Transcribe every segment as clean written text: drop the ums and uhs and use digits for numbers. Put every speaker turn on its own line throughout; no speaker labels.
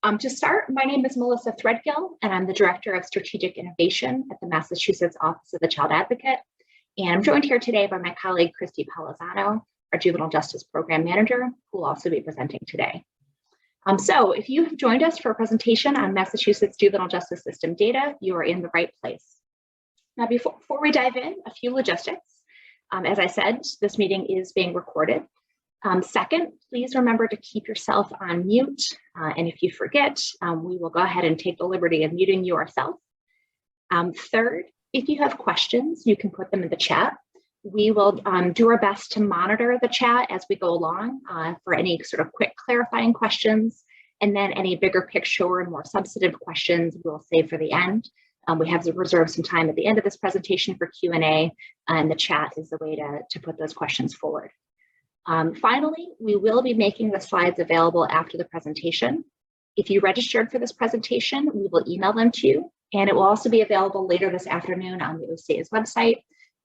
To start, my name is Melissa Threadgill, and I'm the Director of Strategic Innovation at the Massachusetts Office of the Child Advocate. And I'm joined here today by my colleague, Christy Palazzano, our Juvenile Justice Program Manager, who will also be presenting today. So if you have joined us for a presentation on Massachusetts juvenile justice system data, you are in the right place. Now, before we dive in, a few logistics. As I said, this meeting is being recorded. Second, please remember to keep yourself on mute. And if you forget, we will go ahead and take the liberty of muting you ourselves. Third, if you have questions, you can put them in the chat. We will do our best to monitor the chat as we go along for any sort of quick clarifying questions. And then any bigger picture and more substantive questions we'll save for the end. We have reserved some time at the end of this presentation for Q&A, and the chat is the way to put those questions forward. Finally, we will be making the slides available after the presentation. If you registered for this presentation, we will email them to you, and it will also be available later this afternoon on the OCA's website.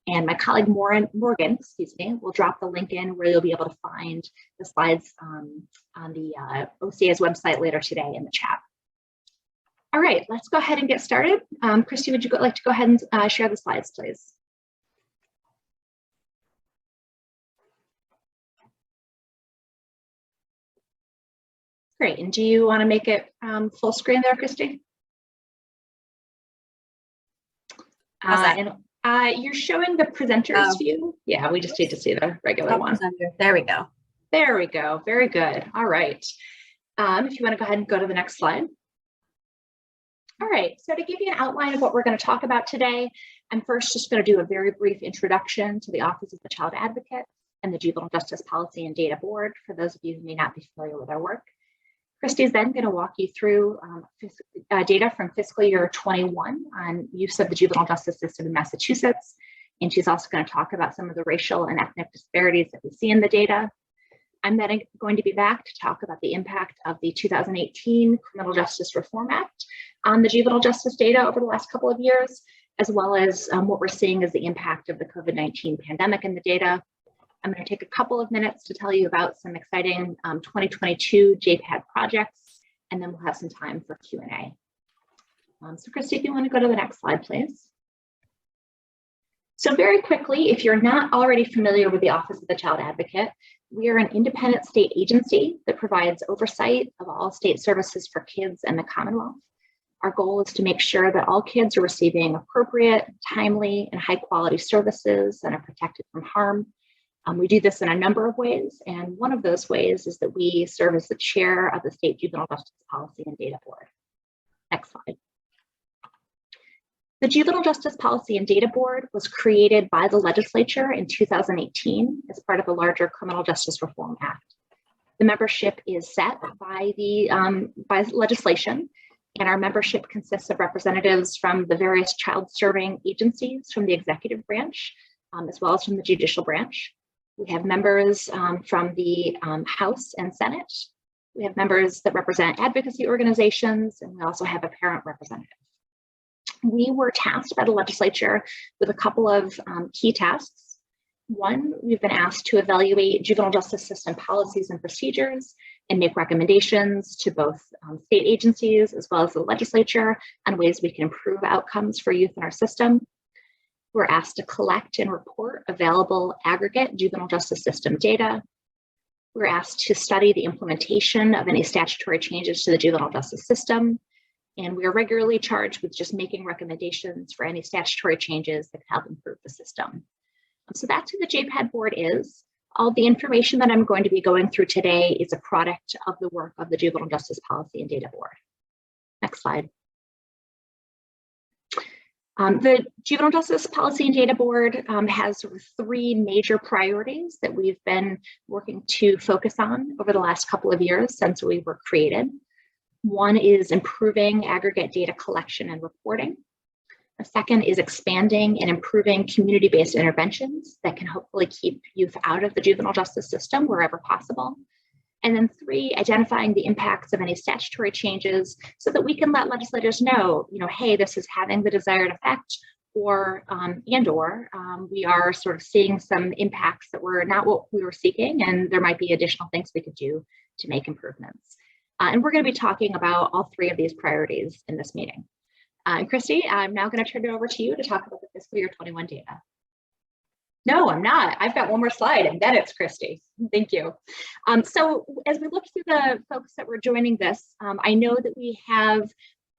And my colleague Morgan, will drop the link in where you'll be able to find the slides on the OCA's website later today in the chat. All right, let's go ahead and get started. Christy, would you like to go ahead and share the slides, please? Great, and do you want to make it full screen there, Christy? You're showing the presenter's view. Yeah, we just need to see the regular one.
There we go.
There we go, very good. All right, if you want to go ahead and go to the next slide. All right, so to give you an outline of what we're going to talk about today, I'm first just going to do a very brief introduction to the Office of the Child Advocate and the Juvenile Justice Policy and Data Board, for those of you who may not be familiar with our work. Christy is then going to walk you through data from fiscal year 21 on use of the juvenile justice system in Massachusetts. And she's also going to talk about some of the racial and ethnic disparities that we see in the data. I'm then going to be back to talk about the impact of the 2018 Criminal Justice Reform Act on the juvenile justice data over the last couple of years, as well as what we're seeing as the impact of the COVID-19 pandemic in the data. I'm going to take a couple of minutes to tell you about some exciting 2022 JPAD projects, and then we'll have some time for Q&A. So Christy, if you want to go to the next slide, please. So very quickly, if you're not already familiar with the Office of the Child Advocate, we are an independent state agency that provides oversight of all state services for kids in the Commonwealth. Our goal is to make sure that all kids are receiving appropriate, timely, and high-quality services and are protected from harm. We do this in a number of ways, and one of those ways is that we serve as the chair of the State Juvenile Justice Policy and Data Board. Next slide. The Juvenile Justice Policy and Data Board was created by the legislature in 2018 as part of a larger Criminal Justice Reform Act. The membership is set by legislation, and our membership consists of representatives from the various child-serving agencies from the executive branch, as well as from the judicial branch. We have members from the House and Senate. We have members that represent advocacy organizations, and we also have a parent representative. We were tasked by the legislature with a couple of key tasks. One, we've been asked to evaluate juvenile justice system policies and procedures and make recommendations to both state agencies as well as the legislature on ways we can improve outcomes for youth in our system. We're asked to collect and report available aggregate juvenile justice system data. We're asked to study the implementation of any statutory changes to the juvenile justice system. And we are regularly charged with just making recommendations for any statutory changes that can help improve the system. So that's who the JPAD board is. All the information that I'm going to be going through today is a product of the work of the Juvenile Justice Policy and Data Board. Next slide. The Juvenile Justice Policy and Data Board has sort of three major priorities that we've been working to focus on over the last couple of years since we were created. One is improving aggregate data collection and reporting. The second is expanding and improving community-based interventions that can hopefully keep youth out of the juvenile justice system wherever possible. And then three, identifying the impacts of any statutory changes so that we can let legislators know, hey, this is having the desired effect, or we are sort of seeing some impacts that were not what we were seeking, and there might be additional things we could do to make improvements. And we're going to be talking about all three of these priorities in this meeting. And Christy, I'm now going to turn it over to you to talk about the fiscal year 21 data. No, I'm not. I've got one more slide, and then it's Christy. Thank you. So as we look through the folks that were joining this, I know that we have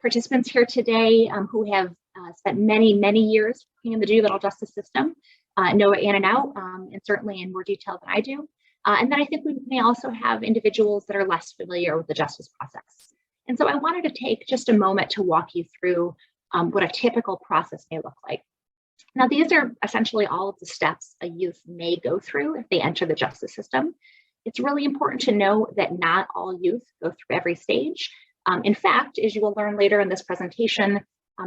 participants here today who have spent many, many years working in the juvenile justice system, know it in and out, and certainly in more detail than I do. And then I think we may also have individuals that are less familiar with the justice process. And so I wanted to take just a moment to walk you through what a typical process may look like. Now, these are essentially all of the steps a youth may go through if they enter the justice system. It's really important to know that not all youth go through every stage. In fact, as you will learn later in this presentation,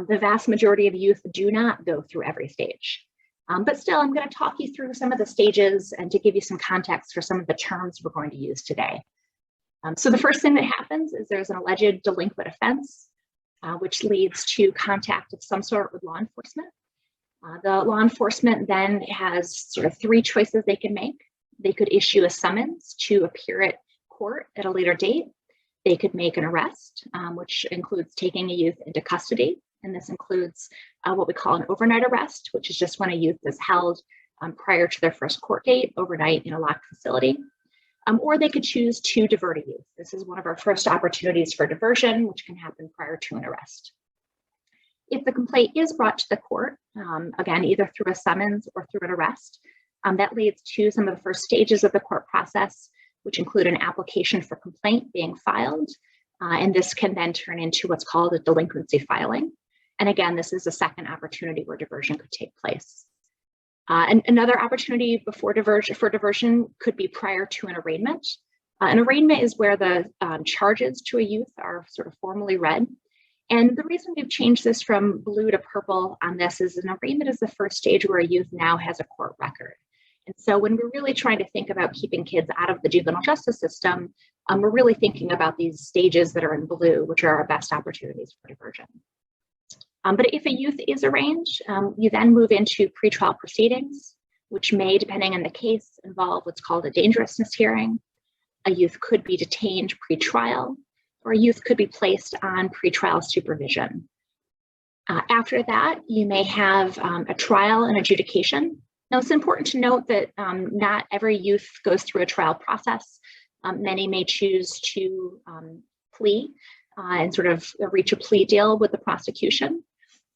the vast majority of youth do not go through every stage. But still, I'm going to talk you through some of the stages and to give you some context for some of the terms we're going to use today. So the first thing that happens is there's an alleged delinquent offense, which leads to contact of some sort with law enforcement. The law enforcement then has sort of three choices they can make. They could issue a summons to appear at court at a later date. They could make an arrest, which includes taking a youth into custody. And this includes what we call an overnight arrest, which is just when a youth is held prior to their first court date overnight in a locked facility. Or they could choose to divert a youth. This is one of our first opportunities for diversion, which can happen prior to an arrest. If the complaint is brought to the court, again, either through a summons or through an arrest, that leads to some of the first stages of the court process, which include an application for complaint being filed. And this can then turn into what's called a delinquency filing. And again, this is a second opportunity where diversion could take place. And another opportunity for diversion could be prior to an arraignment. An arraignment is where the charges to a youth are sort of formally read. And the reason we've changed this from blue to purple on this is an arraignment is the first stage where a youth now has a court record. And so when we're really trying to think about keeping kids out of the juvenile justice system, we're really thinking about these stages that are in blue, which are our best opportunities for diversion. But if a youth is arraigned, you then move into pretrial proceedings, which may, depending on the case, involve what's called a dangerousness hearing. A youth could be detained pretrial, or a youth could be placed on pretrial supervision. After that, you may have a trial and adjudication. Now, it's important to note that not every youth goes through a trial process. Many may choose to plea and sort of reach a plea deal with the prosecution.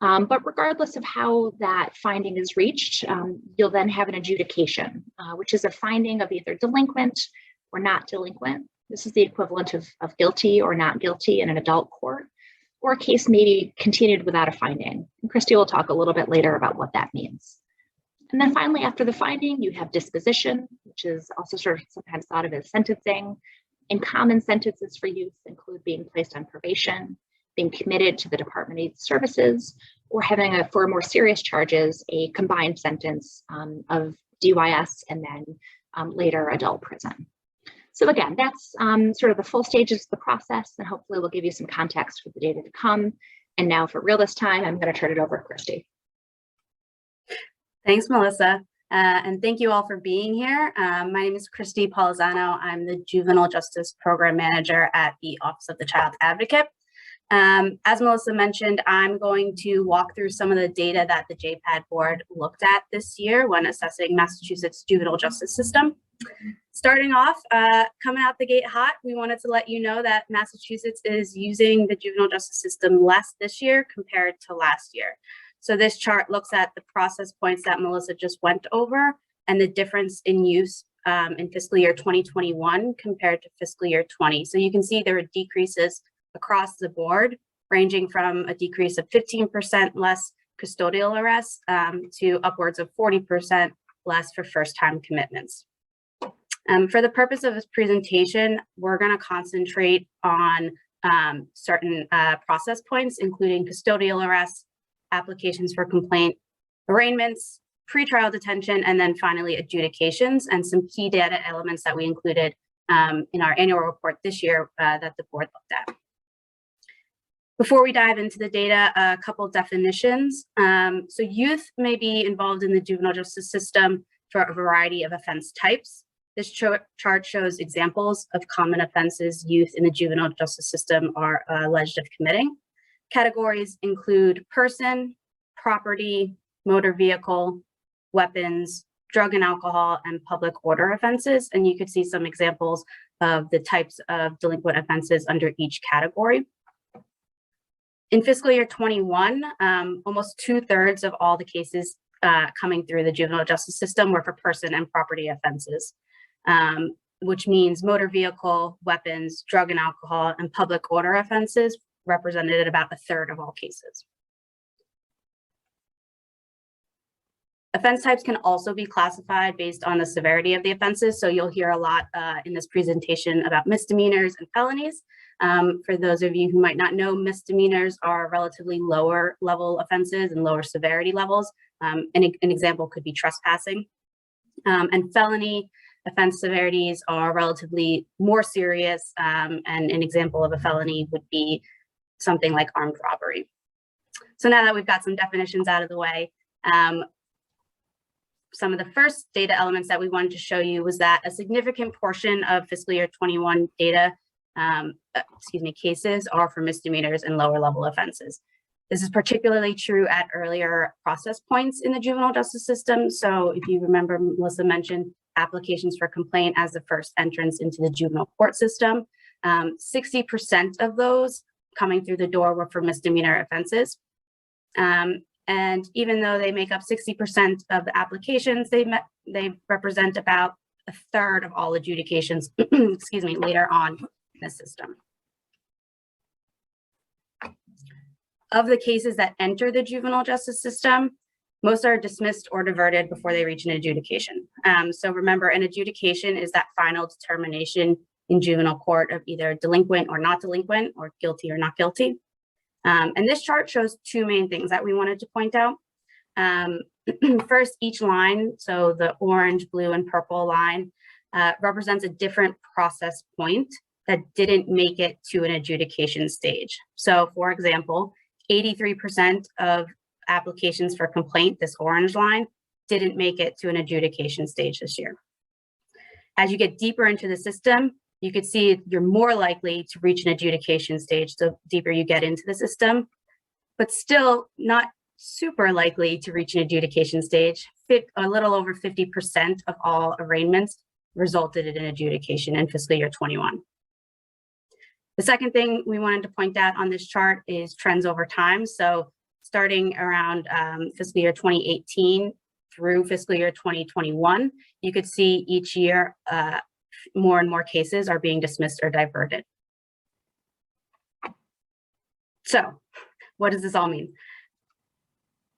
But regardless of how that finding is reached, you'll then have an adjudication, which is a finding of either delinquent or not delinquent. This is the equivalent of guilty or not guilty in an adult court, or a case may be continued without a finding. And Christy will talk a little bit later about what that means. And then finally, after the finding, you have disposition, which is also sort of sometimes thought of as sentencing. And common sentences for youth include being placed on probation, being committed to the Department of Youth Services, or having for more serious charges, a combined sentence of DYS and then later adult prison. So again, that's sort of the full stages of the process, and hopefully we'll give you some context for the data to come. And now for real this time, I'm going to turn it over to Christy.
Thanks, Melissa. And thank you all for being here. My name is Christy Polizano. I'm the Juvenile Justice Program Manager at the Office of the Child Advocate. As Melissa mentioned, I'm going to walk through some of the data that the JPAD board looked at this year when assessing Massachusetts juvenile justice system. Starting off, coming out the gate hot, we wanted to let you know that Massachusetts is using the juvenile justice system less this year compared to last year. So this chart looks at the process points that Melissa just went over and the difference in use in fiscal year 2021 compared to fiscal year 20. So you can see there are decreases across the board, ranging from a decrease of 15% less custodial arrests to upwards of 40% less for first-time commitments. For the purpose of this presentation, we're going to concentrate on certain process points, including custodial arrests, applications for complaint, arraignments, pretrial detention, and then finally adjudications, and some key data elements that we included in our annual report this year that the board looked at. Before we dive into the data, a couple definitions. So youth may be involved in the juvenile justice system for a variety of offense types. This chart shows examples of common offenses youth in the juvenile justice system are alleged of committing. Categories include person, property, motor vehicle, weapons, drug and alcohol, and public order offenses. And you could see some examples of the types of delinquent offenses under each category. In fiscal year 21, almost 2/3 of all the cases coming through the juvenile justice system were for person and property offenses, which means motor vehicle, weapons, drug and alcohol, and public order offenses represented about 1/3 of all cases. Offense types can also be classified based on the severity of the offenses. So you'll hear a lot in this presentation about misdemeanors and felonies. For those of you who might not know, misdemeanors are relatively lower level offenses and lower severity levels. An example could be trespassing. And felony offense severities are relatively more serious. And an example of a felony would be something like armed robbery. So now that we've got some definitions out of the way, some of the first data elements that we wanted to show you was that a significant portion of fiscal year 21 data, cases are for misdemeanors and lower level offenses. This is particularly true at earlier process points in the juvenile justice system. So if you remember, Melissa mentioned applications for complaint as the first entrance into the juvenile court system. 60% of those coming through the door were for misdemeanor offenses. And even though they make up 60% of the applications, they represent about 1/3 of all adjudications, later on in the system. Of the cases that enter the juvenile justice system, most are dismissed or diverted before they reach an adjudication. So remember, an adjudication is that final determination in juvenile court of either delinquent or not delinquent, or guilty or not guilty. And this chart shows two main things that we wanted to point out. First, each line, so the orange, blue, and purple line, represents a different process point that didn't make it to an adjudication stage. So for example, 83% of applications for complaint, this orange line, didn't make it to an adjudication stage this year. As you get deeper into the system, you could see you're more likely to reach an adjudication stage the deeper you get into the system, but still not super likely to reach an adjudication stage. A little over 50% of all arraignments resulted in an adjudication in fiscal year 21. The second thing we wanted to point out on this chart is trends over time. So starting around fiscal year 2018 through fiscal year 2021, you could see each year more and more cases are being dismissed or diverted. So what does this all mean?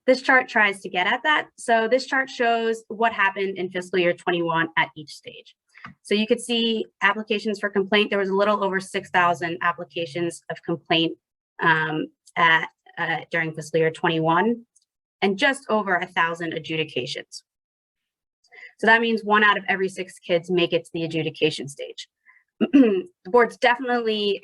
This chart tries to get at that. So this chart shows what happened in fiscal year 21 at each stage. So you could see applications for complaint. There was a little over 6,000 applications of complaint during fiscal year 21, and just over 1,000 adjudications. So that means 1 out of every 6 kids make it to the adjudication stage. The board's definitely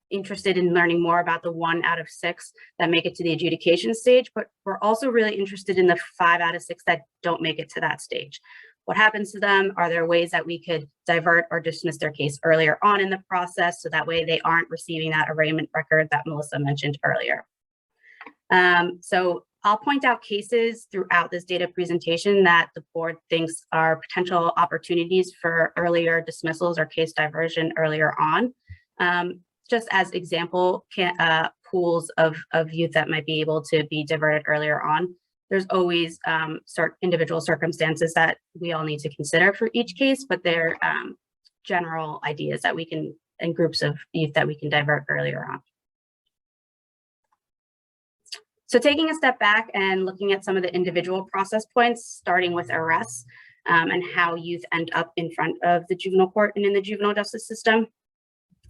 interested in learning more about the 1 out of 6 that make it to the adjudication stage, but we're also really interested in the 5 out of 6 that don't make it to that stage. What happens to them? Are there ways that we could divert or dismiss their case earlier on in the process so that way they aren't receiving that arraignment record that Melissa mentioned earlier? So I'll point out cases throughout this data presentation that the board thinks are potential opportunities for earlier dismissals or case diversion earlier on. Just as example pools of youth that might be able to be diverted earlier on. There's always individual circumstances that we all need to consider for each case, but they're general ideas that we can, and groups of youth that we can divert earlier on. So taking a step back and looking at some of the individual process points, starting with arrests and how youth end up in front of the juvenile court and in the juvenile justice system.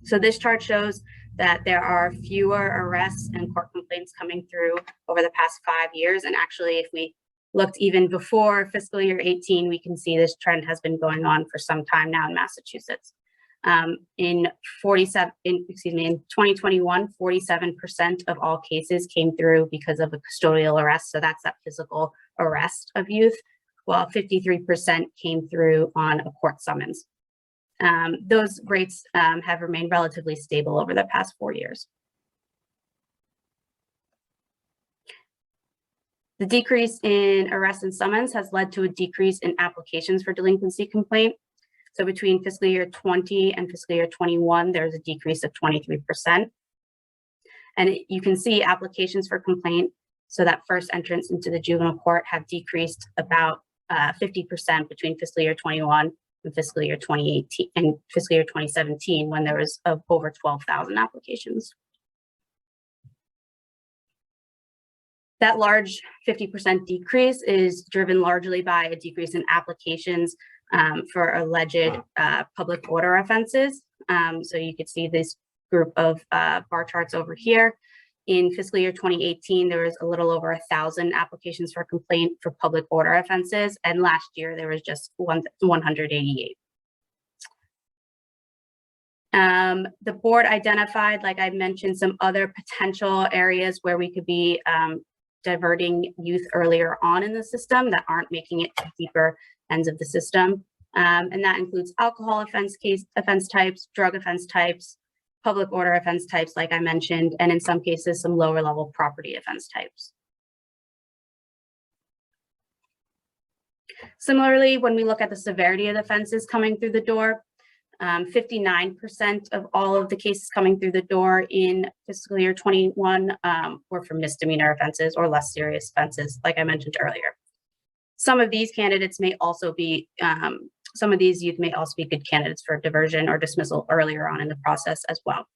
So this chart shows that there are fewer arrests and court complaints coming through over the past 5 years. And actually, if we looked even before fiscal year 18, we can see this trend has been going on for some time now in Massachusetts. In 2021, 47% of all cases came through because of a custodial arrest. So that's that physical arrest of youth. while 53% came through on a court summons. Those rates have remained relatively stable over the past 4 years. The decrease in arrests and summons has led to a decrease in applications for delinquency complaint. So between fiscal year 20 and fiscal year 21, there's a decrease of 23%. And you can see applications for complaint, so that first entrance into the juvenile court, have decreased about 50% between fiscal year 21 and fiscal year 2018 and fiscal year 2017, when there was over 12,000 applications. That large 50% decrease is driven largely by a decrease in applications for alleged public order offenses. So you could see this group of bar charts over here. In fiscal year 2018, there was a little over 1,000 applications for complaint for public order offenses, and last year there was just 188. The board identified, like I mentioned, some other potential areas where we could be diverting youth earlier on in the system that aren't making it to deeper ends of the system. And that includes alcohol offense types, drug offense types, public order offense types, like I mentioned, and in some cases, some lower level property offense types. Similarly, when we look at the severity of the offenses coming through the door, 59% of all of the cases coming through the door in fiscal year 21 were for misdemeanor offenses or less serious offenses, like I mentioned earlier. Some of these candidates may also be, some of these youth may also be good candidates for diversion or dismissal earlier on in the process as well.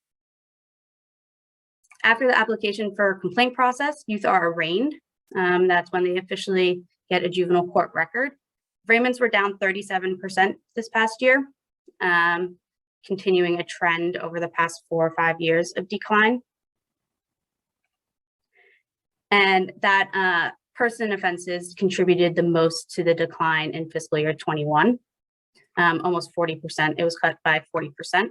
After the application for complaint process, youth are arraigned. That's when they officially get a juvenile court record. Arraignments were down 37% this past year, continuing a trend over the past 4 or 5 years of decline. And that person offenses contributed the most to the decline in fiscal year 21, almost 40%. It was cut by 40%.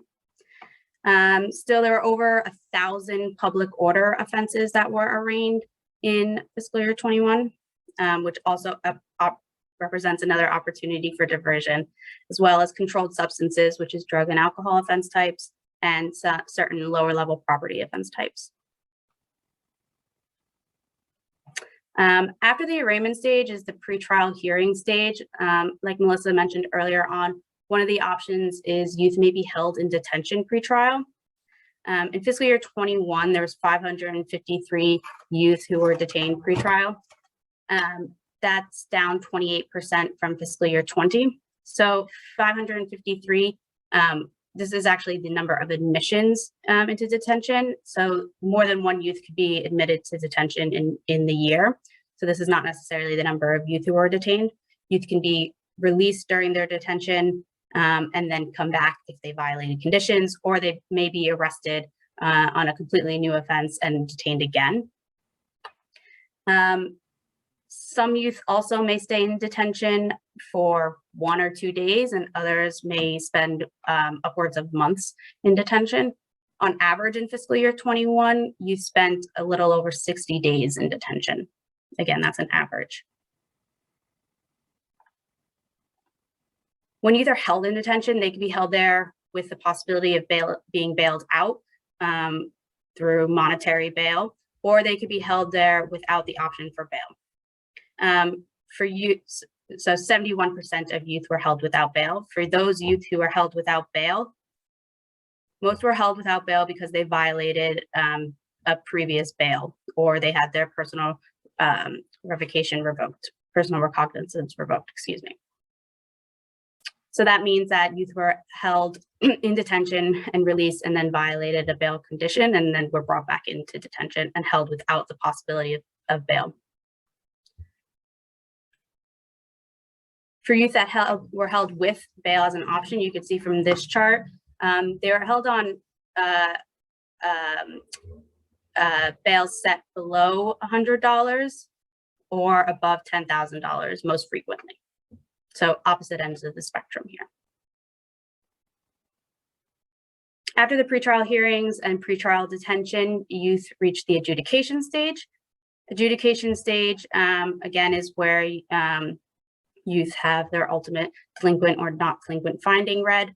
Still, there were over 1,000 public order offenses that were arraigned in fiscal year 21, which also represents another opportunity for diversion, as well as controlled substances, which is drug and alcohol offense types, and certain lower level property offense types. After the arraignment stage is the pretrial hearing stage. Like Melissa mentioned earlier on, one of the options is youth may be held in detention pretrial. In fiscal year 21, there was 553 youth who were detained pretrial. That's down 28% from fiscal year 20. So 553, this is actually the number of admissions into detention. So more than one youth could be admitted to detention in the year. So this is not necessarily the number of youth who are detained. Youth can be released during their detention and then come back if they violated conditions, or they may be arrested on a completely new offense and detained again. Some youth also may stay in detention for 1 or 2 days, and others may spend upwards of months in detention. On average, in fiscal year 21, youth spent a little over 60 days in detention. Again, that's an average. When youth are held in detention, they can be held there with the possibility of being bailed out through monetary bail, or they could be held there without the option for bail. For youth, so 71% of youth were held without bail. For those youth who were held without bail, most were held without bail because they violated a previous bail, or they had their personal revocation revoked, personal recognizance revoked, excuse me. So that means that youth were held in detention and released and then violated a bail condition, and then were brought back into detention and held without the possibility of bail. For youth that were held with bail as an option, you could see from this chart, they were held on bail set below $100 or above $10,000 most frequently. So opposite ends of the spectrum here. After the pretrial hearings and pretrial detention, youth reach the adjudication stage. Adjudication stage, again, is where youth have their ultimate delinquent or not delinquent finding read.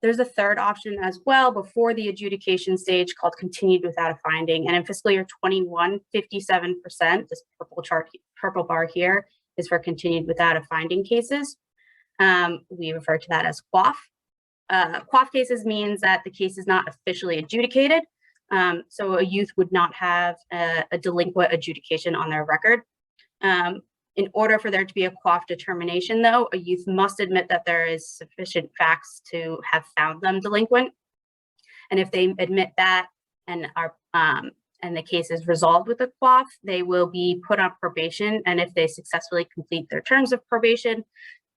There's a third option as well before the adjudication stage called continued without a finding. And in fiscal year 21, 57%, this purple bar here is for continued without a finding cases. We refer to that as QWOF. QWOF cases means that the case is not officially adjudicated. So a youth would not have a delinquent adjudication on their record. In order for there to be a QWOF determination, though, a youth must admit that there is sufficient facts to have found them delinquent. And if they admit that and the case is resolved with a QWOF, they will be put on probation. And if they successfully complete their terms of probation,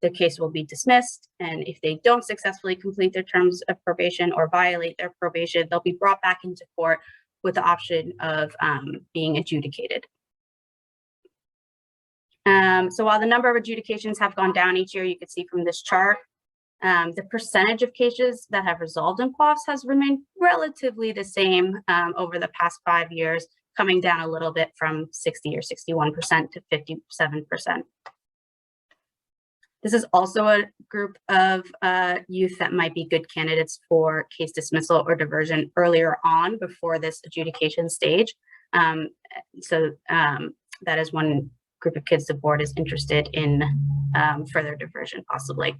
their case will be dismissed. And if they don't successfully complete their terms of probation or violate their probation, they'll be brought back into court with the option of being adjudicated. So while the number of adjudications have gone down each year, you can see from this chart, the percentage of cases that have resolved in QWOFs has remained relatively the same over the past 5 years, coming down a little bit from 60 or 61% to 57%. This is also a group of youth that might be good candidates for case dismissal or diversion earlier on before this adjudication stage. That is one group of kids the board is interested in further diversion possibly.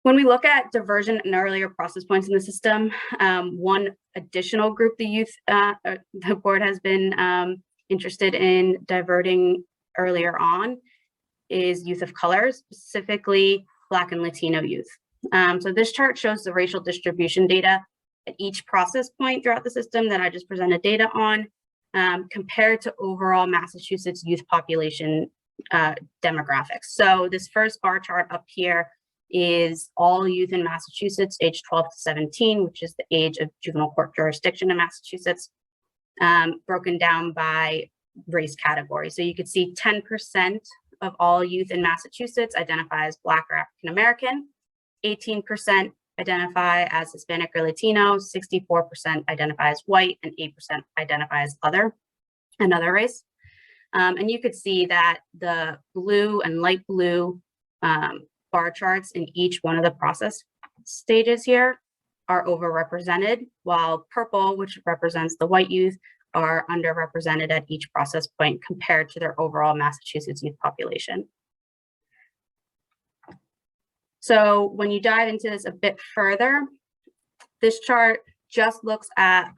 When we look at diversion and earlier process points in the system, one additional group the board has been interested in diverting earlier on is youth of color, specifically Black and Latino youth. So this chart shows the racial distribution data at each process point throughout the system that I just presented data on, compared to overall Massachusetts youth population demographics. So this first bar chart up here is all youth in Massachusetts age 12 to 17, which is the age of juvenile court jurisdiction in Massachusetts, broken down by race category. So you could see 10% of all youth in Massachusetts identify as Black or African American, 18% identify as Hispanic or Latino, 64% identify as white, and 8% identify as another race. And you could see that the blue and light blue bar charts in each one of the process stages here are overrepresented, while purple, which represents the white youth, are underrepresented at each process point compared to their overall Massachusetts youth population. So when you dive into this a bit further, this chart just looks at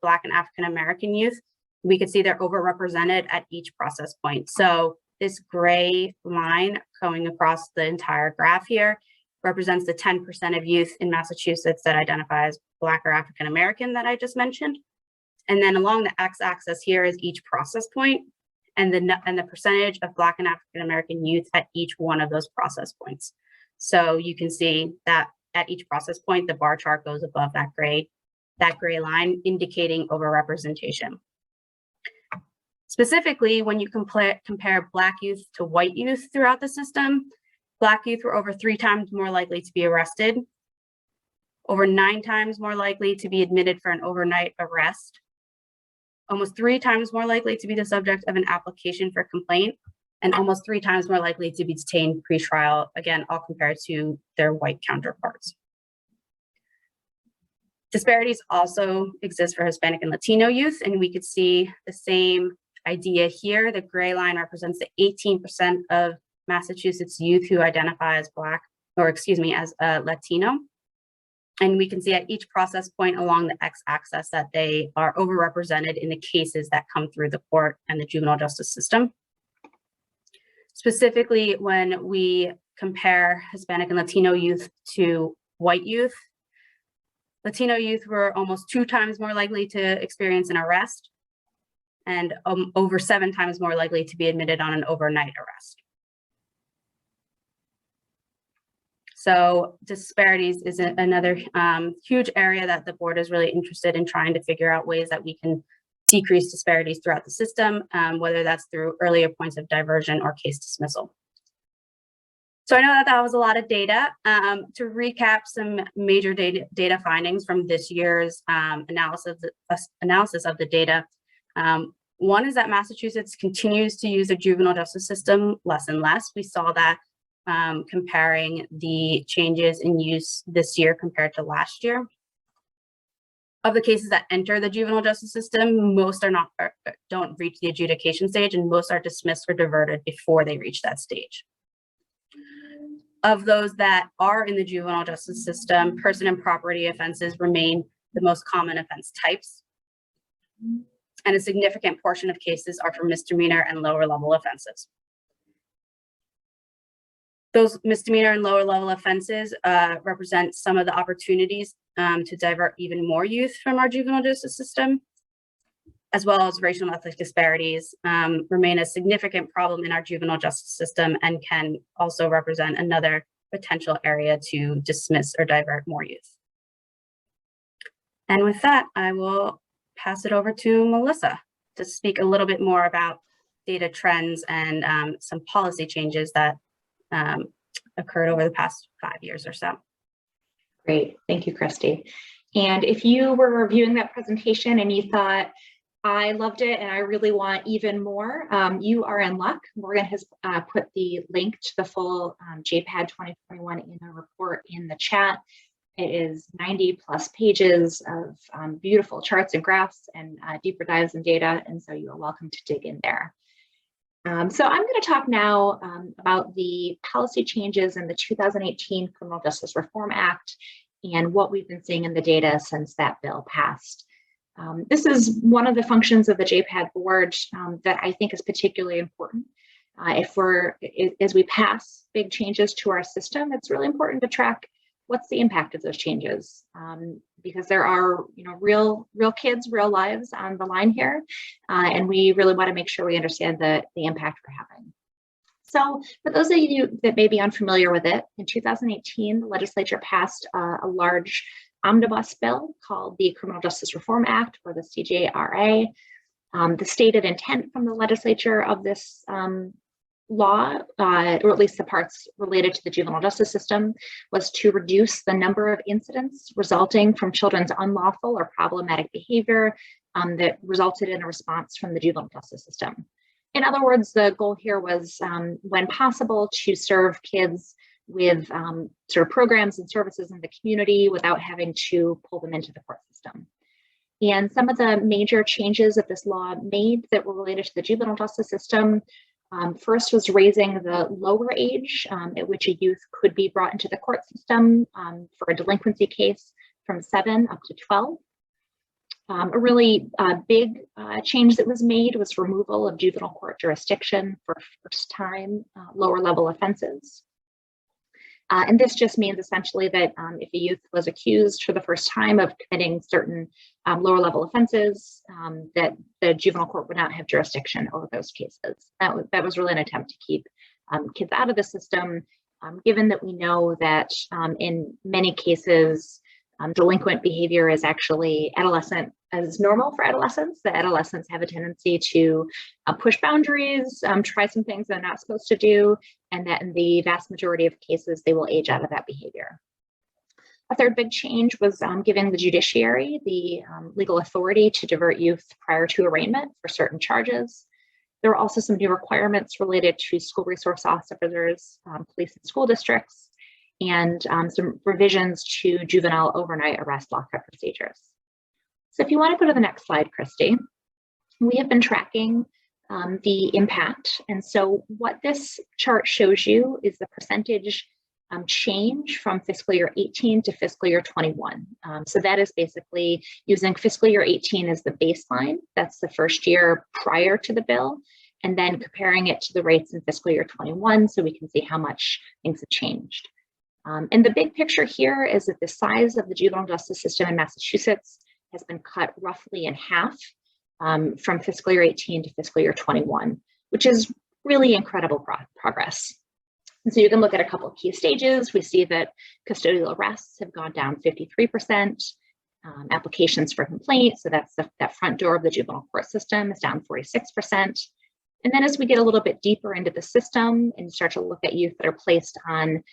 Black and African American youth. We could see they're overrepresented at each process point. So this gray line going across the entire graph here represents the 10% of youth in Massachusetts that identify as Black or African American that I just mentioned. And then along the x-axis here is each process point and the percentage of Black and African American youth at each one of those process points. So you can see that at each process point, the bar chart goes above that gray line, indicating overrepresentation. Specifically, when you compare Black youth to white youth throughout the system, Black youth were over 3 times more likely to be arrested, over 9 times more likely to be admitted for an overnight arrest, almost 3 times more likely to be the subject of an application for complaint, and almost 3 times more likely to be detained pre-trial, again, all compared to their white counterparts. Disparities also exist for Hispanic and Latino youth, and we could see the same idea here. The gray line represents the 18% of Massachusetts youth who identify as Black, or excuse me, as Latino. And we can see at each process point along the x-axis that they are overrepresented in the cases that come through the court and the juvenile justice system. Specifically, when we compare Hispanic and Latino youth to white youth, Latino youth were almost 2 times more likely to experience an arrest and over 7 times more likely to be admitted on an overnight arrest. So disparities is another huge area that the board is really interested in trying to figure out ways that we can decrease disparities throughout the system, whether that's through earlier points of diversion or case dismissal. So I know that was a lot of data. To recap some major data findings from this year's analysis of the data, One is that Massachusetts continues to use the juvenile justice system less and less. We saw that comparing the changes in use this year compared to last year. Of the cases that enter the juvenile justice system, most don't reach the adjudication stage, and most are dismissed or diverted before they reach that stage. Of those that are in the juvenile justice system, person and property offenses remain the most common offense types, and a significant portion of cases are for misdemeanor and lower level offenses. Those misdemeanor and lower level offenses represent some of the opportunities to divert even more youth from our juvenile justice system, as well as racial and ethnic disparities remain a significant problem in our juvenile justice system and can also represent another potential area to dismiss or divert more youth. And with that, I will pass it over to Melissa to speak a little bit more about data trends and some policy changes that occurred over the past 5 years or so.
Great, thank you, Christy. And if you were reviewing that presentation and you thought, I loved it and I really want even more, you are in luck. Morgan has put the link to the full JPAD 2021 in a report in the chat. It is 90+ pages of beautiful charts and graphs and deeper dives in data, and so you are welcome to dig in there. So I'm going to talk now about the policy changes in the 2018 Criminal Justice Reform Act and what we've been seeing in the data since that bill passed. This is one of the functions of the JPAD board that I think is particularly important. As we pass big changes to our system, it's really important to track what's the impact of those changes, because there are, real kids, real lives on the line here, and we really want to make sure we understand the impact we're having. So for those of you that may be unfamiliar with it, in 2018, the legislature passed a large omnibus bill called the Criminal Justice Reform Act, or the CJRA. The stated intent from the legislature of this law, or at least the parts related to the juvenile justice system, was to reduce the number of incidents resulting from children's unlawful or problematic behavior that resulted in a response from the juvenile justice system. In other words, the goal here was, when possible, to serve kids with sort of programs and services in the community without having to pull them into the court system. And some of the major changes that this law made that were related to the juvenile justice system, first was raising the lower age at which a youth could be brought into the court system for a delinquency case from 7 up to 12. A really big change that was made was removal of juvenile court jurisdiction for first-time lower level offenses. And this just means essentially that if a youth was accused for the first time of committing certain lower level offenses, that the juvenile court would not have jurisdiction over those cases. That was really an attempt to keep kids out of the system, given that we know that in many cases, delinquent behavior is actually as normal for adolescents. The adolescents have a tendency to push boundaries, try some things they're not supposed to do, and that in the vast majority of cases, they will age out of that behavior. A third big change was giving the judiciary the legal authority to divert youth prior to arraignment for certain charges. There were also some new requirements related to school resource officers, police and school districts, and some revisions to juvenile overnight arrest lockup procedures. So if you want to go to the next slide, Christy, we have been tracking the impact. And so what this chart shows you is the percentage change from fiscal year 18 to fiscal year 21. So that is basically using fiscal year 18 as the baseline. That's the first year prior to the bill, and then comparing it to the rates in fiscal year 21 so we can see how much things have changed. And the big picture here is that the size of the juvenile justice system in Massachusetts has been cut roughly in half from fiscal year 18 to fiscal year 21, which is really incredible progress. And so you can look at a couple of key stages. We see that custodial arrests have gone down 53%, applications for complaint, so that's that front door of the juvenile court system, is down 46%. And then as we get a little bit deeper into the system and start to look at youth that are placed on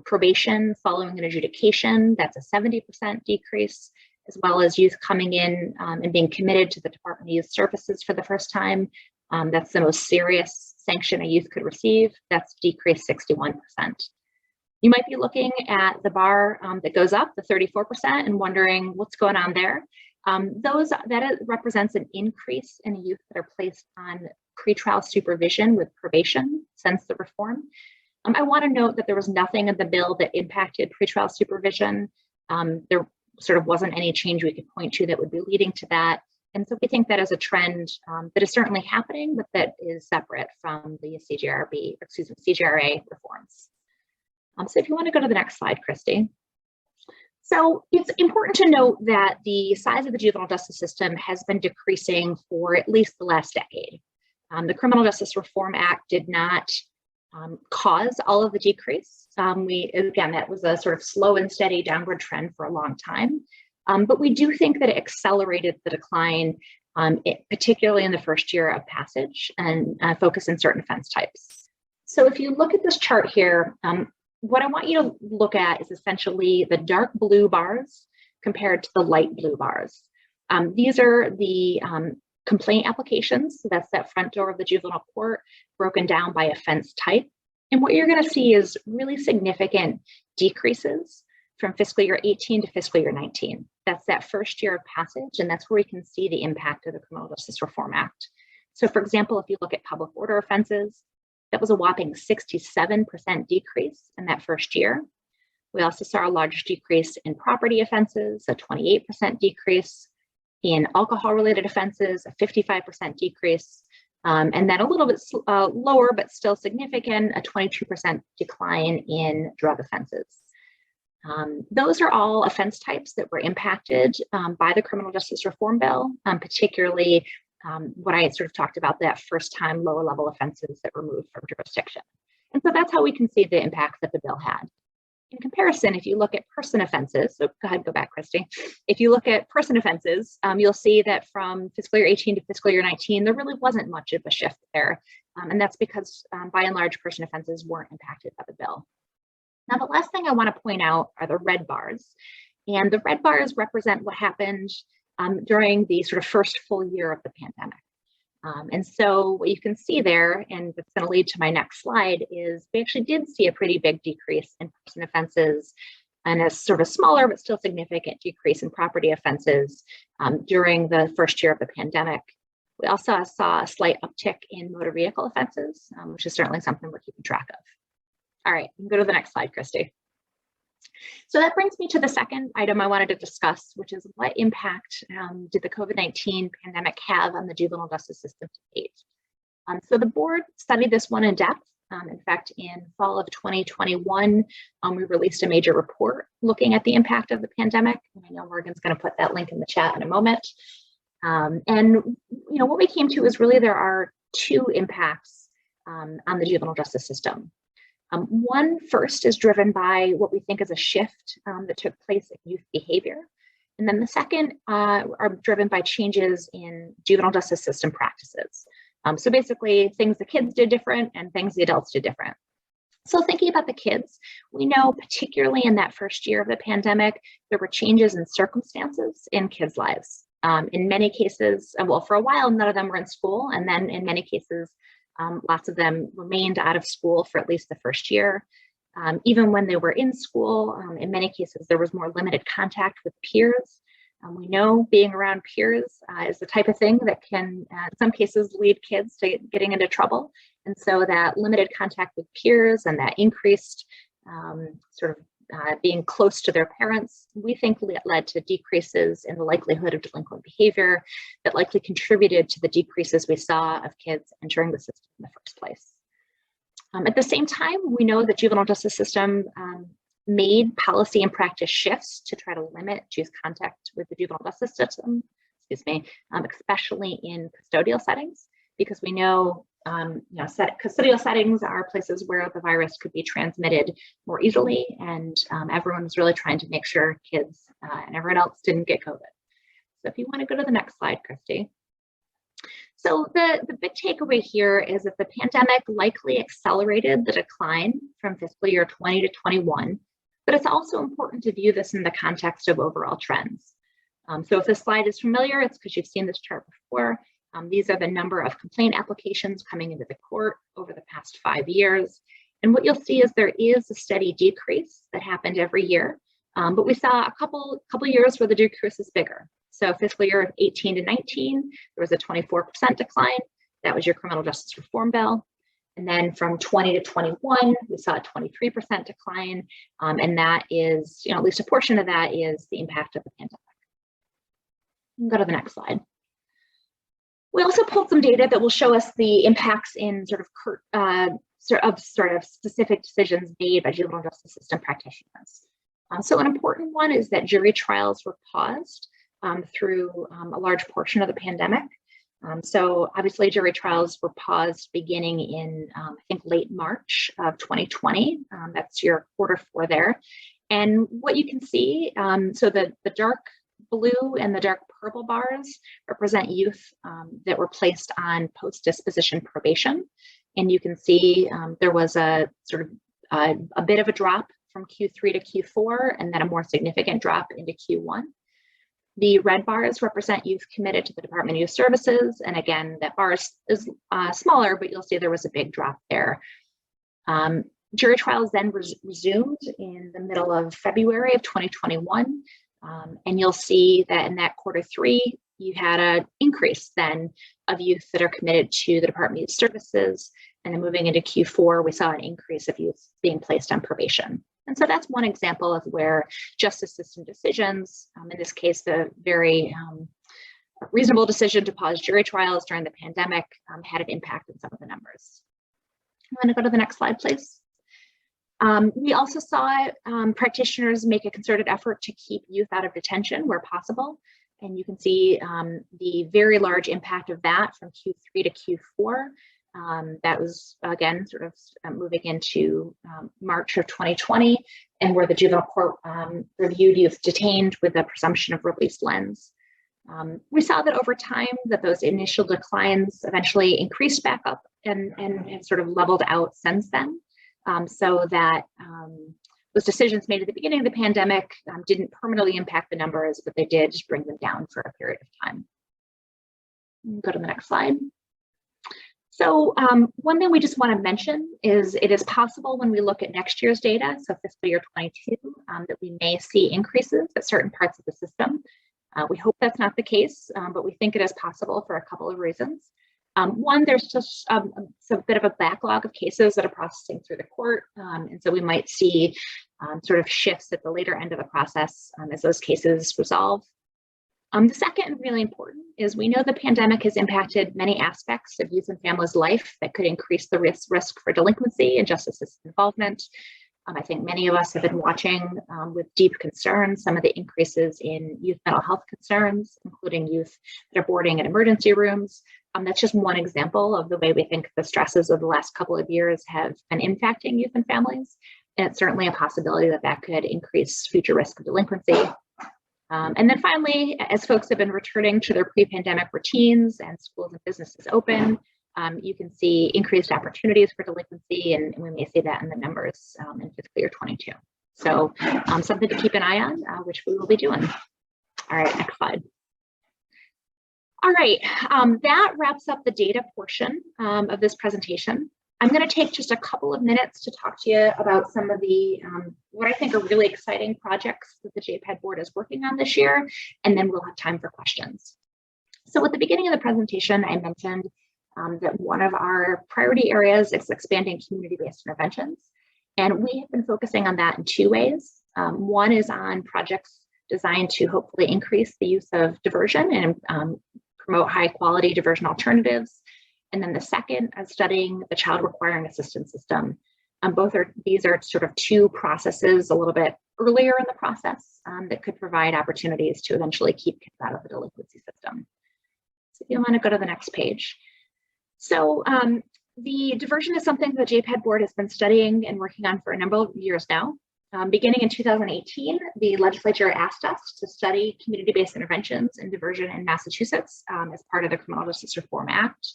probation following an adjudication, that's a 70% decrease. as well as youth coming in and being committed to the Department of Youth Services for the first time. That's the most serious sanction a youth could receive. That's decreased 61%. You might be looking at the bar that goes up, the 34%, and wondering what's going on there. That represents an increase in youth that are placed on pretrial supervision with probation since the reform. I want to note that there was nothing in the bill that impacted pretrial supervision. There sort of wasn't any change we could point to that would be leading to that. And so we think that is a trend that is certainly happening, but that is separate from the CJRA reforms. So if you want to go to the next slide, Christy. So it's important to note that the size of the juvenile justice system has been decreasing for at least the last decade. The Criminal Justice Reform Act did not cause all of the decrease. Again, that was a sort of slow and steady downward trend for a long time. But we do think that it accelerated the decline, particularly in the first year of passage, and focus on certain offense types. So if you look at this chart here, what I want you to look at is essentially the dark blue bars compared to the light blue bars. These are the complaint applications. So that's that front door of the juvenile court broken down by offense type. And what you're going to see is really significant decreases from fiscal year 18 to fiscal year 19. That's that first year of passage, and that's where we can see the impact of the Criminal Justice Reform Act. So for example, if you look at public order offenses, that was a whopping 67% decrease in that first year. We also saw a large decrease in property offenses, a 28% decrease, in alcohol-related offenses, a 55% decrease, and then a little bit lower, but still significant, a 22% decline in drug offenses. Those are all offense types that were impacted by the Criminal Justice Reform Bill, particularly what I sort of talked about, that first time lower level offenses that were moved from jurisdiction. And so that's how we can see the impact that the bill had. In comparison, if you look at person offenses, so go ahead, go back, Christy. If you look at person offenses, you'll see that from fiscal year 18 to fiscal year 19, there really wasn't much of a shift there. And that's because by and large, person offenses weren't impacted by the bill. Now, the last thing I want to point out are the red bars. And the red bars represent what happened during the sort of first full year of the pandemic. And so what you can see there, and that's going to lead to my next slide, is we actually did see a pretty big decrease in person offenses and a sort of smaller but still significant decrease in property offenses during the first year of the pandemic. We also saw a slight uptick in motor vehicle offenses, which is certainly something we're keeping track of. All right, you can go to the next slide, Christy. So that brings me to the second item I wanted to discuss, which is what impact did the COVID-19 pandemic have on the juvenile justice system to date? So the board studied this one in depth. In fact, in fall of 2021, we released a major report looking at the impact of the pandemic. And I know Morgan's going to put that link in the chat in a moment. And what we came to is really there are two impacts on the juvenile justice system. One first is driven by what we think is a shift that took place in youth behavior. And then the second are driven by changes in juvenile justice system practices. So basically things the kids did different and things the adults did different. So thinking about the kids, we know particularly in that first year of the pandemic, there were changes in circumstances in kids' lives. In many cases, well, for a while, none of them were in school. And then in many cases, lots of them remained out of school for at least the first year. Even when they were in school, in many cases, there was more limited contact with peers. We know being around peers is the type of thing that can, in some cases, lead kids to getting into trouble. And so that limited contact with peers and that increased being close to their parents, we think led to decreases in the likelihood of delinquent behavior that likely contributed to the decreases we saw of kids entering the system in the first place. At the same time, we know the juvenile justice system made policy and practice shifts to try to limit youth contact with the juvenile justice system, especially in custodial settings, because we know custodial settings are places where the virus could be transmitted more easily, and everyone was really trying to make sure kids and everyone else didn't get COVID. So if you want to go to the next slide, Christy. So the big takeaway here is that the pandemic likely accelerated the decline from fiscal year 20 to 21, but it's also important to view this in the context of overall trends. So if this slide is familiar, it's because you've seen this chart before. These are the number of complaint applications coming into the court over the past 5 years. And what you'll see is there is a steady decrease that happened every year. But we saw a couple years where the decrease is bigger. So fiscal year of 18 to 19, there was a 24% decline. That was your criminal justice reform bill. And then from 20 to 21, we saw a 23% decline. And that is, at least a portion of that is the impact of the pandemic. Go to the next slide. We also pulled some data that will show us the impacts in sort of specific decisions made by juvenile justice system practitioners. So an important one is that jury trials were paused through a large portion of the pandemic. So obviously jury trials were paused beginning in, I think, late March of 2020. That's your Q4 there. And what you can see, so the dark blue and the dark purple bars represent youth that were placed on post-disposition probation. And you can see there was a sort of a bit of a drop from Q3 to Q4, and then a more significant drop into Q1. The red bars represent youth committed to the Department of Youth Services. And again, that bar is smaller, but you'll see there was a big drop there. Jury trials then resumed in the middle of February of 2021. And you'll see that in that Q3, you had an increase then of youth that are committed to the Department of Youth Services. And then moving into Q4, we saw an increase of youth being placed on probation. And so that's one example of where justice system decisions, in this case, the very reasonable decision to pause jury trials during the pandemic had an impact on some of the numbers. I'm going to go to the next slide, please. We also saw practitioners make a concerted effort to keep youth out of detention where possible. And you can see the very large impact of that from Q3 to Q4. That was, again, sort of moving into March of 2020, and where the juvenile court reviewed youth detained with a presumption of release lens. We saw that over time that those initial declines eventually increased back up and sort of leveled out since then. So that those decisions made at the beginning of the pandemic didn't permanently impact the numbers, but they did bring them down for a period of time. Go to the next slide. So one thing we just want to mention is it is possible when we look at next year's data, so fiscal year 22, that we may see increases at certain parts of the system. We hope that's not the case, but we think it is possible for a couple of reasons. One, there's just a bit of a backlog of cases that are processing through the court. And so we might see sort of shifts at the later end of the process as those cases resolve. The second, and really important, is we know the pandemic has impacted many aspects of youth and families' life that could increase the risk for delinquency and justice system involvement. I think many of us have been watching with deep concern some of the increases in youth mental health concerns, including youth that are boarding in emergency rooms. That's just one example of the way we think the stresses of the last couple of years have been impacting youth and families. And it's certainly a possibility that that could increase future risk of delinquency. And then finally, as folks have been returning to their pre-pandemic routines and schools and businesses open, you can see increased opportunities for delinquency, and we may see that in the numbers in fiscal year 22. So something to keep an eye on, which we will be doing. All right, next slide. All right, that wraps up the data portion of this presentation. I'm going to take just a couple of minutes to talk to you about some of the what I think are really exciting projects that the JPED board is working on this year, and then we'll have time for questions. So at the beginning of the presentation, I mentioned that one of our priority areas is expanding community-based interventions, and we have been focusing on that in two ways. One is on projects designed to hopefully increase the use of diversion and promote high-quality diversion alternatives. And then the second is studying the child requiring assistance system. These are sort of two processes a little bit earlier in the process that could provide opportunities to eventually keep kids out of the delinquency system. So if you want to go to the next page. So the diversion is something the JPED board has been studying and working on for a number of years now. Beginning in 2018, the legislature asked us to study community-based interventions in diversion in Massachusetts as part of the Criminal Justice Reform Act.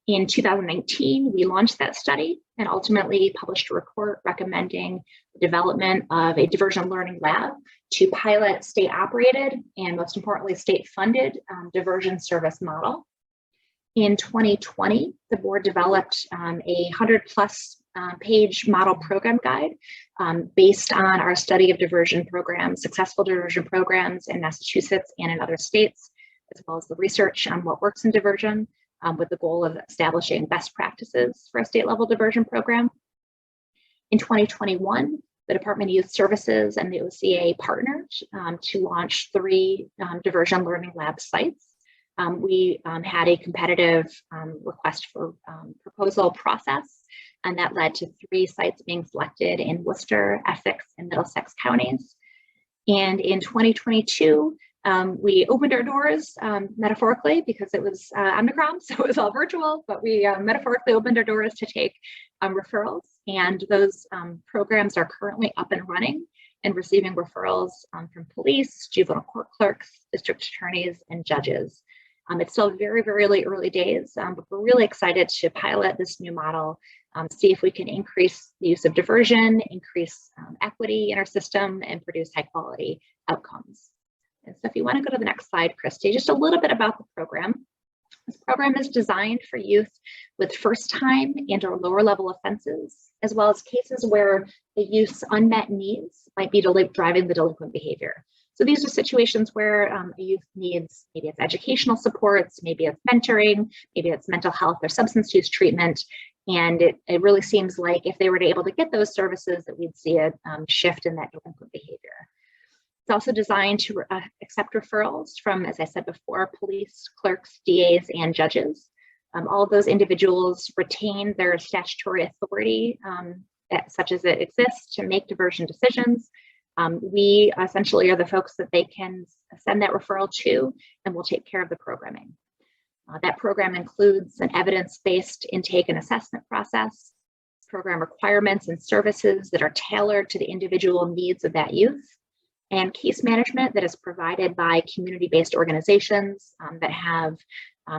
In 2019, we launched that study and ultimately published a report recommending the development of a diversion learning lab to pilot state-operated and, most importantly, state-funded diversion service model. In 2020, the board developed a 100+ page model program guide based on our study of diversion programs, successful diversion programs in Massachusetts and in other states, as well as the research on what works in diversion, with the goal of establishing best practices for a state-level diversion program. In 2021, the Department of Youth Services and the OCA partnered to launch 3 diversion learning lab sites. We had a competitive request for proposal process, and that led to 3 sites being selected in Worcester, Essex, and Middlesex counties. And in 2022, we opened our doors metaphorically because it was Omicron, so it was all virtual, but we metaphorically opened our doors to take referrals, and those programs are currently up and running and receiving referrals from police, juvenile court clerks, district attorneys, and judges. It's still very, very early days, but we're really excited to pilot this new model, see if we can increase the use of diversion, increase equity in our system, and produce high quality outcomes. And so if you want to go to the next slide, Christy, just a little bit about the program. This program is designed for youth with first-time and or lower-level offenses, as well as cases where the youth's unmet needs might be driving the delinquent behavior. So these are situations where a youth needs, maybe it's educational supports, maybe it's mentoring, maybe it's mental health or substance use treatment. And it really seems like if they were able to get those services, that we'd see a shift in that delinquent behavior. It's also designed to accept referrals from, as I said before, police, clerks, DAs, and judges. All of those individuals retain their statutory authority, such as it exists, to make diversion decisions. We essentially are the folks that they can send that referral to, and we'll take care of the programming. That program includes an evidence-based intake and assessment process, program requirements and services that are tailored to the individual needs of that youth, and case management that is provided by community-based organizations that have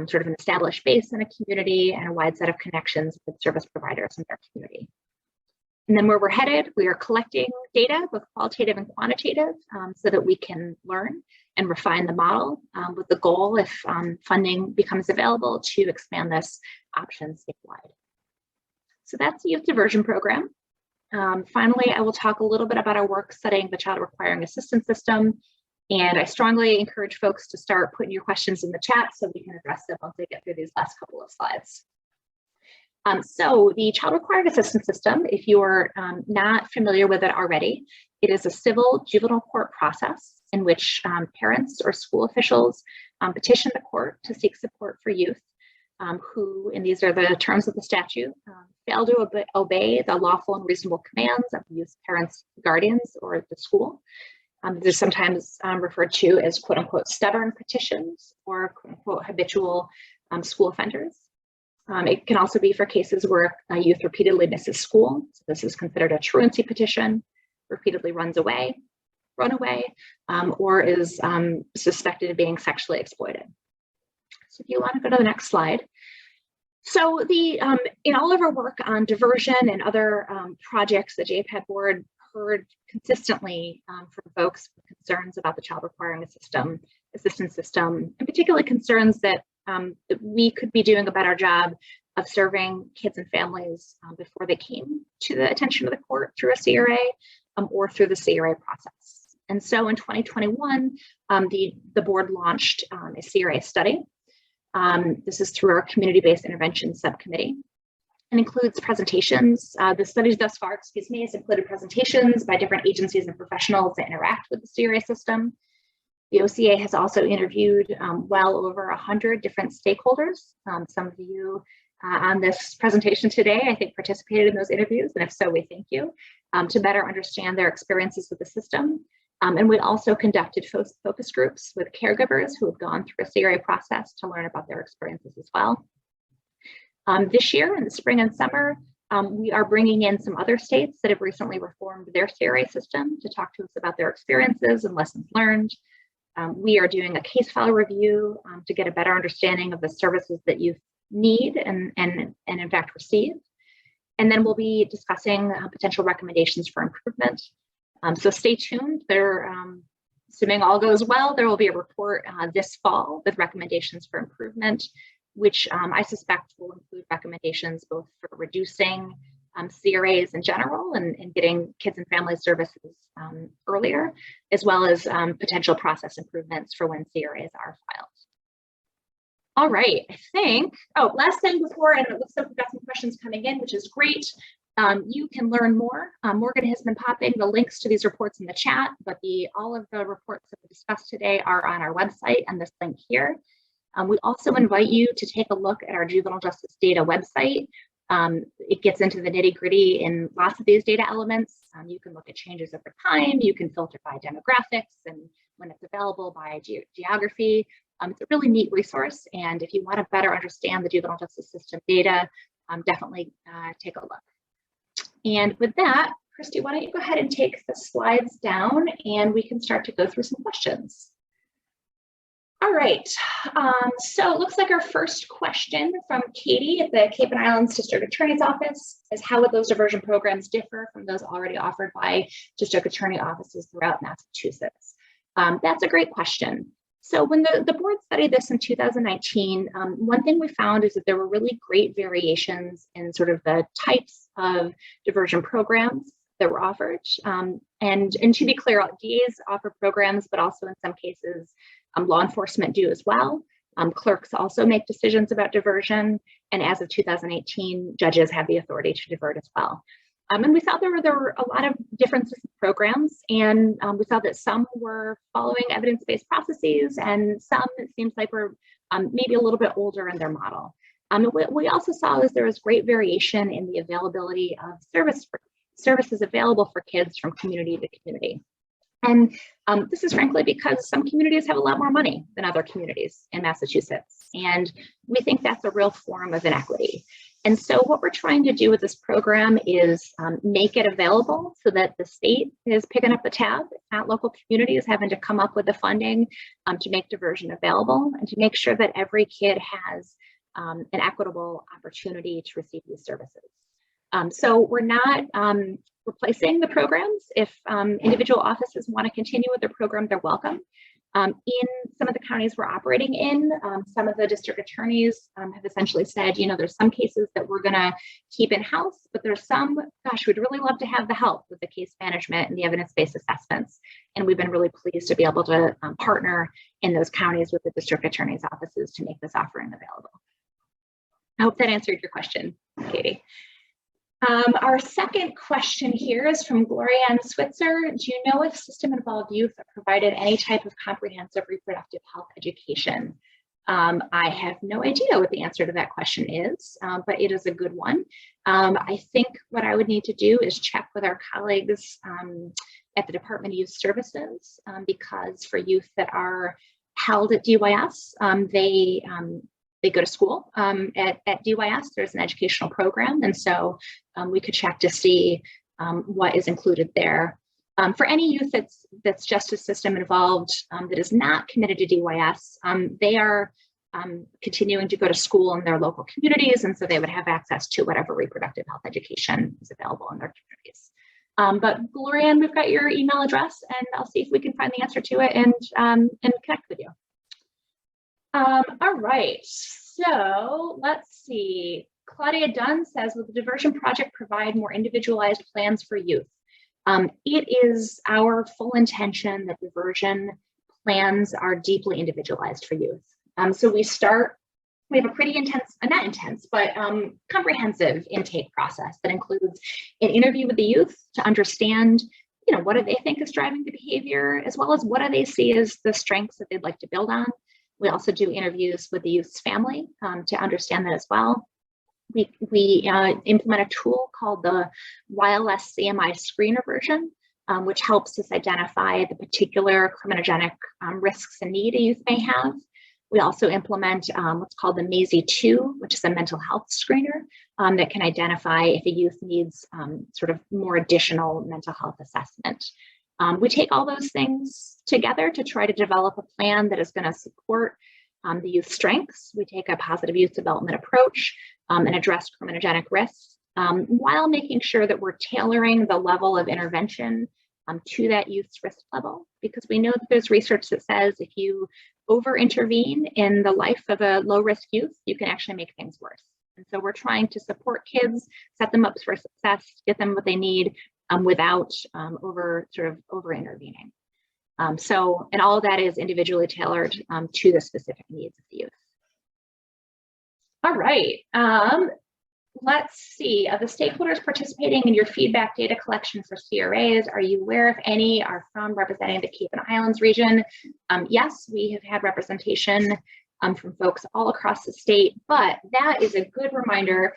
sort of an established base in a community and a wide set of connections with service providers in their community. And then where we're headed, we are collecting data, both qualitative and quantitative, so that we can learn and refine the model with the goal, if funding becomes available, to expand this option statewide. So that's the youth diversion program. Finally, I will talk a little bit about our work studying the child requiring assistance system. And I strongly encourage folks to start putting your questions in the chat so we can address them once I get through these last couple of slides. So the child requiring assistance system, if you are not familiar with it already, it is a civil juvenile court process in which parents or school officials petition the court to seek support for youth who, and these are the terms of the statute, fail to obey the lawful and reasonable commands of the youth's parents, guardians, or the school. They're sometimes referred to as quote unquote stubborn petitions or quote unquote habitual school offenders. It can also be for cases where a youth repeatedly misses school. So this is considered a truancy petition, repeatedly run away, or is suspected of being sexually exploited. So if you want to go to the next slide. So in all of our work on diversion and other projects, the JPAD board heard consistently from folks with concerns about the child requiring assistance system, and particularly concerns that we could be doing a better job of serving kids and families before they came to the attention of the court through a CRA or through the CRA process. And so in 2021, the board launched a CRA study. This is through our community-based intervention subcommittee, and includes presentations. The studies thus far, has included presentations by different agencies and professionals that interact with the CRA system. The OCA has also interviewed well over 100 different stakeholders. Some of you on this presentation today, I think, participated in those interviews, and if so, we thank you, to better understand their experiences with the system. And we also conducted focus groups with caregivers who have gone through a CRA process to learn about their experiences as well. This year, in the spring and summer, we are bringing in some other states that have recently reformed their CRA system to talk to us about their experiences and lessons learned. We are doing a case file review to get a better understanding of the services that youth need and in fact receive. And then we'll be discussing potential recommendations for improvement. So stay tuned. Assuming all goes well, there will be a report this fall with recommendations for improvement, which I suspect will include recommendations both for reducing CRAs in general and getting kids and family services earlier, as well as potential process improvements for when CRAs are filed. All right, I think, last thing before, and it looks like we've got some questions coming in, which is great. You can learn more. Morgan has been popping the links to these reports in the chat, but all of the reports that we discussed today are on our website and this link here. We also invite you to take a look at our juvenile justice data website. It gets into the nitty-gritty in lots of these data elements. You can look at changes over time. You can filter by demographics and when it's available by geography. It's a really neat resource. And if you want to better understand the juvenile justice system data, definitely take a look. And with that, Christy, why don't you go ahead and take the slides down and we can start to go through some questions. All right, so it looks like our first question from Katie at the Cape and Islands District Attorney's Office is, how would those diversion programs differ from those already offered by district attorney offices throughout Massachusetts? That's a great question. So when the board studied this in 2019, one thing we found is that there were really great variations in sort of the types of diversion programs that were offered. And to be clear, DAs offer programs, but also in some cases, law enforcement do as well. Clerks also make decisions about diversion. And as of 2018, judges have the authority to divert as well. And we saw there were a lot of differences in programs, and we saw that some were following evidence-based processes, and some, it seems like, were maybe a little bit older in their model. What we also saw is there was great variation in the availability of services available for kids from community to community. And this is frankly because some communities have a lot more money than other communities in Massachusetts. And we think that's a real form of inequity. And so what we're trying to do with this program is make it available so that the state is picking up the tab, not local communities having to come up with the funding to make diversion available, and to make sure that every kid has an equitable opportunity to receive these services. So we're not replacing the programs. If individual offices want to continue with their program, they're welcome. In some of the counties we're operating in, some of the district attorneys have essentially said, you know, there's some cases that we're going to keep in-house, but there's some, gosh, we'd really love to have the help with the case management and the evidence-based assessments. And we've been really pleased to be able to partner in those counties with the district attorney's offices to make this offering available. I hope that answered your question, Katie. Our second question here is from Gloria Ann Switzer. Do you know if system-involved youth are provided any type of comprehensive reproductive health education? I have no idea what the answer to that question is, but it is a good one. I think what I would need to do is check with our colleagues at the Department of Youth Services, because for youth that are held at DYS, they go to school at DYS. There's an educational program, and so we could check to see what is included there. For any youth that's justice system involved that is not committed to DYS, they are continuing to go to school in their local communities, and so they would have access to whatever reproductive health education is available in their communities. But Gloria, we've got your email address, and I'll see if we can find the answer to it and connect with you. All right, so let's see. Claudia Dunn says, will the diversion project provide more individualized plans for youth? It is our full intention that diversion plans are deeply individualized for youth. So we have a pretty comprehensive intake process that includes an interview with the youth to understand, you know, what do they think is driving the behavior, as well as what do they see as the strengths that they'd like to build on. We also do interviews with the youth's family to understand that as well. We implement a tool called the YLS CMI screener version, which helps us identify the particular criminogenic risks and need a youth may have. We also implement what's called the MAZI-2, which is a mental health screener that can identify if a youth needs sort of more additional mental health assessment. We take all those things together to try to develop a plan that is going to support the youth strengths. We take a positive youth development approach and address criminogenic risks while making sure that we're tailoring the level of intervention to that youth's risk level, because we know that there's research that says if you over intervene in the life of a low risk youth, you can actually make things worse. And so we're trying to support kids, set them up for success, get them what they need without over intervening. And all of that is individually tailored to the specific needs of the youth. All right. Let's see, the stakeholders participating in your feedback data collection for CRAs, are you aware if any are from representing the Cape and Islands region? Yes, we have had representation from folks all across the state, but that is a good reminder.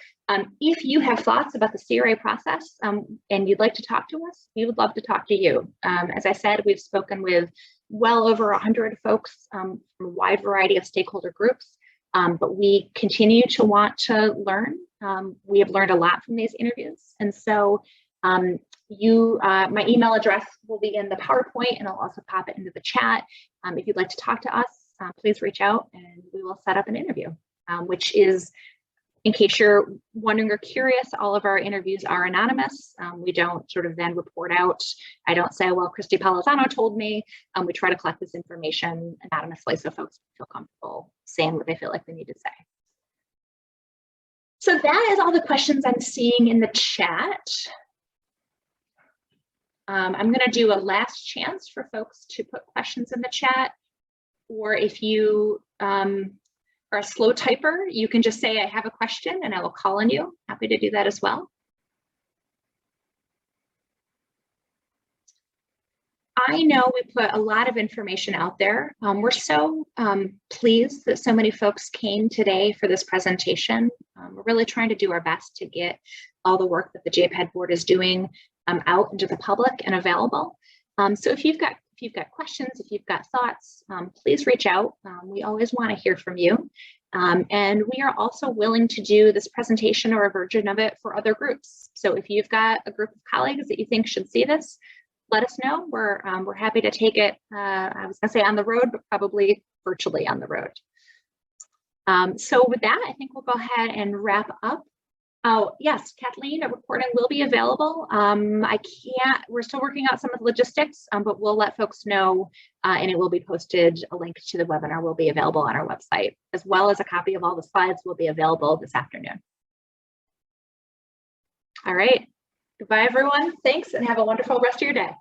If you have thoughts about the CRA process and you'd like to talk to us, we would love to talk to you. As I said, we've spoken with well over 100 folks from a wide variety of stakeholder groups, but we continue to want to learn. We have learned a lot from these interviews. And so my email address will be in the PowerPoint, and I'll also pop it into the chat. If you'd like to talk to us, please reach out and we will set up an interview, which is, in case you're wondering or curious, all of our interviews are anonymous. We don't sort of then report out. I don't say, well, Christy Palazzano told me. We try to collect this information anonymously so folks feel comfortable saying what they feel like they need to say. So that is all the questions I'm seeing in the chat. I'm going to do a last chance for folks to put questions in the chat, or if you are a slow typer, you can just say, I have a question, and I will call on you. Happy to do that as well. I know we put a lot of information out there. We're so pleased that so many folks came today for this presentation. We're really trying to do our best to get all the work that the JPED board is doing out into the public and available. So if you've got questions, if you've got thoughts, please reach out. We always want to hear from you. And we are also willing to do this presentation or a version of it for other groups. So if you've got a group of colleagues that you think should see this, let us know. We're happy to take it, I was gonna say on the road, but probably virtually on the road. So with that, I think we'll go ahead and wrap up. Oh, yes, Kathleen, a recording will be available. We're still working out some of the logistics, but we'll let folks know, and it will be posted. A link to the webinar will be available on our website, as well as a copy of all the slides will be available this afternoon. All right. Goodbye, everyone. Thanks, and have a wonderful rest of your day.